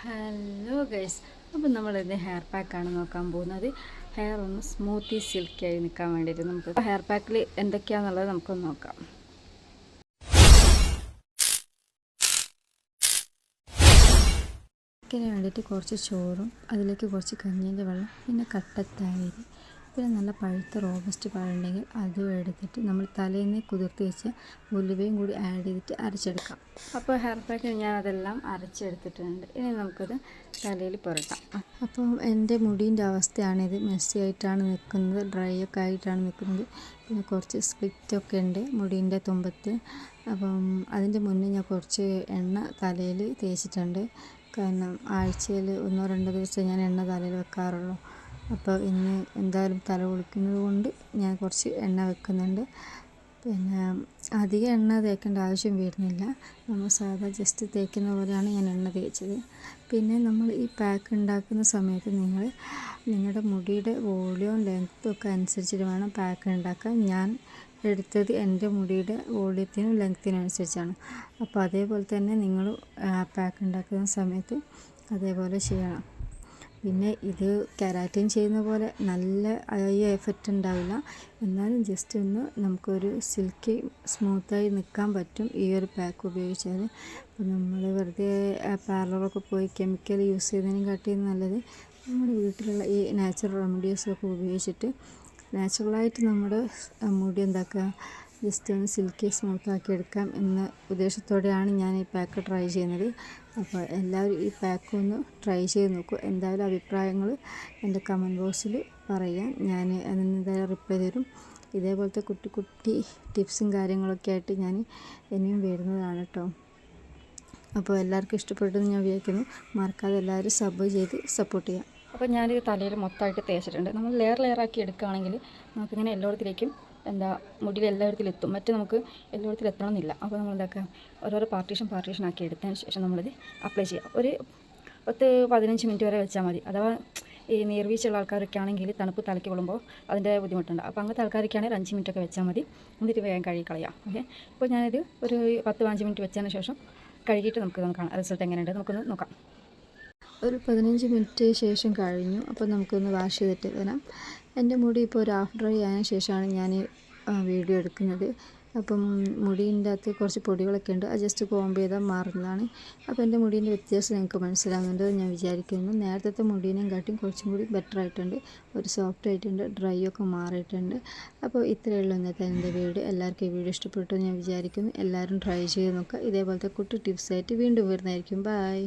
Hello guys, അപ്പോൾ നമ്മളിത് hair പാക്കാണ് നോക്കാൻ പോകുന്നത്. ഹെയർ ഒന്ന് സ്മൂത്തി സിൽക്കിയായി നിൽക്കാൻ വേണ്ടിയിട്ട് നമുക്ക് ഹെയർ പാക്കിൽ എന്തൊക്കെയാണെന്നുള്ളത് നമുക്കൊന്ന് നോക്കാം. ഇതിന് വേണ്ടിയിട്ട് കുറച്ച് ചോറും അതിലേക്ക് കുറച്ച് കഞ്ഞീൻ്റെ വെള്ളം, പിന്നെ കട്ടത്തൈര്, പിന്നെ നല്ല പഴുത്ത റോബസ്റ്റ് പഴമുണ്ടെങ്കിൽ അതും എടുത്തിട്ട് നമ്മൾ തലേന്ന് കുതിർത്ത് വെച്ച് ഉലുവയും കൂടി ആഡ് ചെയ്തിട്ട് അരച്ചെടുക്കാം. അപ്പോൾ ഹെയർ പാക്കിൽ ഞാൻ അതെല്ലാം അരച്ചെടുത്തിട്ടുണ്ട്. ഇനി നമുക്കത് തലയിൽ പുരട്ടാം. അപ്പം എൻ്റെ മുടീൻ്റെ അവസ്ഥയാണിത്. മെസ്സി ആയിട്ടാണ് നിൽക്കുന്നത്, ഡ്രൈ ഒക്കെ ആയിട്ടാണ് നിൽക്കുന്നത്. പിന്നെ കുറച്ച് സ്പ്ലിറ്റൊക്കെ ഉണ്ട് മുടീൻ്റെ തുമ്പത്ത്. അപ്പം അതിൻ്റെ മുന്നേ ഞാൻ കുറച്ച് എണ്ണ തലയിൽ തേച്ചിട്ടുണ്ട്. കാരണം ആഴ്ചയിൽ 1-2 ദിവസം ഞാൻ എണ്ണ തലയിൽ വെക്കാറുള്ളൂ. അപ്പോൾ ഇന്ന് എന്തായാലും തല കുളിക്കുന്നത് കൊണ്ട് ഞാൻ കുറച്ച് എണ്ണ വെക്കുന്നുണ്ട്. പിന്നെ അധികം എണ്ണ തേക്കേണ്ട ആവശ്യം വരുന്നില്ല. നമ്മൾ സാധാ ജസ്റ്റ് തേക്കുന്ന പോലെയാണ് ഞാൻ എണ്ണ തേച്ചത്. പിന്നെ നമ്മൾ ഈ പാക്ക് ഉണ്ടാക്കുന്ന സമയത്ത് നിങ്ങളുടെ മുടിയുടെ വോളിയം ലെങ്ത്തും ഒക്കെ അനുസരിച്ചിട്ട് വേണം പാക്ക് ഉണ്ടാക്കാൻ. ഞാൻ എടുത്തത് എൻ്റെ മുടിയുടെ വോളിയത്തിനും ലെങ്ത്തിനും അനുസരിച്ചാണ്. അപ്പോൾ അതേപോലെ തന്നെ നിങ്ങൾ പാക്ക് ഉണ്ടാക്കുന്ന സമയത്ത് അതേപോലെ ചെയ്യണം. പിന്നെ ഇത് കെരാറ്റിൻ ചെയ്യുന്ന പോലെ നല്ല എഫക്റ്റ് ഉണ്ടാവില്ല, എന്നാലും ജസ്റ്റ് ഒന്ന് നമുക്കൊരു സിൽക്കി സ്മൂത്തായി നിൽക്കാൻ പറ്റും ഈ ഒരു പാക്ക് ഉപയോഗിച്ചാൽ. അപ്പോൾ നമ്മൾ വെറുതെ പാർലറൊക്കെ പോയി കെമിക്കൽ യൂസ് ചെയ്തതിനും കാട്ടിയും നല്ലത് നമ്മുടെ വീട്ടിലുള്ള ഈ നാച്ചുറൽ റെമഡീസൊക്കെ ഉപയോഗിച്ചിട്ട് നാച്ചുറലായിട്ട് നമ്മുടെ മുടി എന്താക്കുക, ജസ്റ്റ് ഒന്ന് സിൽക്കി സ്മൂത്താക്കി എടുക്കാം എന്ന ഉദ്ദേശത്തോടെയാണ് ഞാൻ ഈ പാക്ക് ട്രൈ ചെയ്യുന്നത്. അപ്പോൾ എല്ലാവരും ഈ പാക്ക് ഒന്ന് ട്രൈ ചെയ്ത് നോക്കൂ. എന്തായാലും അഭിപ്രായങ്ങൾ എൻ്റെ കമൻറ്റ് ബോക്സിൽ പറയാം, ഞാൻ അതിന് എന്തായാലും റിപ്ലൈ തരും. ഇതേപോലത്തെ കുട്ടി കുട്ടി ടിപ്സും കാര്യങ്ങളൊക്കെ ആയിട്ട് ഞാൻ ഇനിയും വരുന്നതാണ് കേട്ടോ. അപ്പോൾ എല്ലാവർക്കും ഇഷ്ടപ്പെട്ടെന്ന് ഞാൻ വിചാരിക്കുന്നു. മറക്കാതെ എല്ലാവരും സബ് ചെയ്ത് സപ്പോർട്ട് ചെയ്യാം. അപ്പോൾ ഞാൻ തലയിൽ മൊത്തമായിട്ട് തേച്ചിട്ടുണ്ട്. നമ്മൾ ലെയറാക്കി എടുക്കുകയാണെങ്കിൽ നമുക്കിങ്ങനെ എല്ലായിടത്തിലേക്കും മുടിയിൽ എല്ലായിടത്തിലും എത്തും. മറ്റേ നമുക്ക് എല്ലായിടത്തിലും എത്തണമെന്നില്ല. അപ്പോൾ നമ്മൾ എന്താക്കുക, ഓരോരോ പാർട്ടീഷനാക്കി എടുത്തതിന് ശേഷം നമ്മളിത് അപ്ലൈ ചെയ്യാം. ഒരു 10-15 മിനിറ്റ് വരെ വെച്ചാൽ മതി. അഥവാ ഈ നീർവീഴ്ചയുള്ള ആൾക്കാരൊക്കെ ആണെങ്കിൽ തണുപ്പ് തലയ്ക്ക് കൊള്ളുമ്പോൾ അതിൻ്റെ ബുദ്ധിമുട്ടുണ്ട്. അപ്പോൾ അങ്ങനത്തെ ആൾക്കാരൊക്കെയാണെങ്കിൽ 5 മിനിറ്റൊക്കെ വെച്ചാൽ മതി. എന്നിട്ട് വേഗം കഴുകിക്കളയാം. ഓക്കെ, അപ്പോൾ ഞാനിത് ഒരു 10-15 മിനിറ്റ് വെച്ചതിന് ശേഷം കഴുകിയിട്ട് നമുക്ക് കാണാം റിസൾട്ട് എങ്ങനെയുണ്ട് നമുക്കൊന്ന് നോക്കാം. ഒരു 15 മിനിറ്റ് ശേഷം കഴിഞ്ഞു. അപ്പോൾ നമുക്കൊന്ന് വാഷ് ചെയ്തിട്ട് വരാം. എൻ്റെ മുടി ഇപ്പോൾ ഒരു ഹാഫ് ഡ്രൈ ആയതിനു ശേഷമാണ് ഞാൻ വീഡിയോ എടുക്കുന്നത്. അപ്പം മുടീൻ്റെ അകത്ത് കുറച്ച് പൊടികളൊക്കെ ഉണ്ട്, അത് ജസ്റ്റ് കോംബ് ചെയ്താൽ മാറുന്നതാണ്. അപ്പോൾ എൻ്റെ മുടീൻ്റെ വ്യത്യാസം നിങ്ങൾക്ക് മനസ്സിലാകുന്നുണ്ട് ഞാൻ വിചാരിക്കുന്നു. നേരത്തെ മുടീനെയും കാട്ടിയും കുറച്ചും കൂടി ബെറ്റർ ആയിട്ടുണ്ട്, ഒരു സോഫ്റ്റ് ആയിട്ടുണ്ട്, ഡ്രൈ ഒക്കെ മാറിയിട്ടുണ്ട്. അപ്പോൾ ഇത്രയേ ഉള്ളൂ ഇന്നത്തെ എൻ്റെ വീഡിയോ. എല്ലാവർക്കും ഈ വീഡിയോ ഇഷ്ടപ്പെട്ടു ഞാൻ വിചാരിക്കുന്നു. എല്ലാവരും ട്രൈ ചെയ്ത് നോക്കുക. ഇതേപോലത്തെ കുട്ടി ടിപ്സായിട്ട് വീണ്ടും വരുന്നതായിരിക്കും. ബൈ.